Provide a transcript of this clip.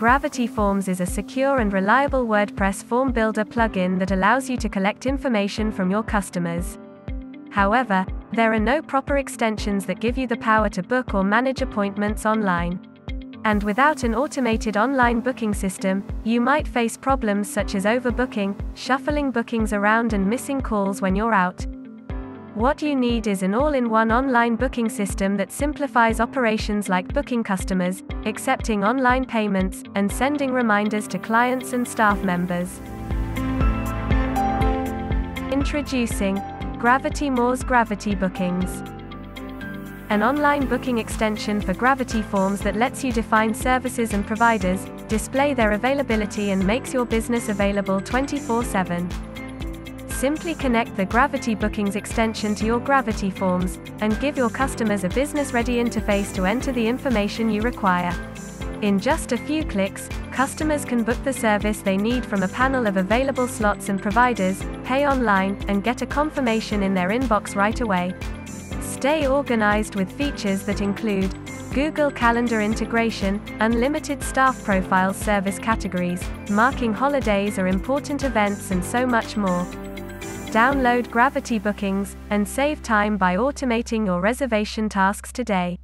Gravity Forms is a secure and reliable WordPress form builder plugin that allows you to collect information from your customers. However, there are no proper extensions that give you the power to book or manage appointments online. And without an automated online booking system, you might face problems such as overbooking, shuffling bookings around, and missing calls when you're out. What you need is an all-in-one online booking system that simplifies operations like booking customers, accepting online payments, and sending reminders to clients and staff members. Introducing Gravity Gravity Bookings, an online booking extension for Gravity Forms that lets you define services and providers, display their availability, and makes your business available 24/7. Simply connect the Gravity Bookings extension to your Gravity Forms, and give your customers a business-ready interface to enter the information you require. In just a few clicks, customers can book the service they need from a panel of available slots and providers, pay online, and get a confirmation in their inbox right away. Stay organized with features that include Google Calendar integration, unlimited staff profiles, service categories, marking holidays or important events, and so much more. Download Gravity Bookings, and save time by automating your reservation tasks today.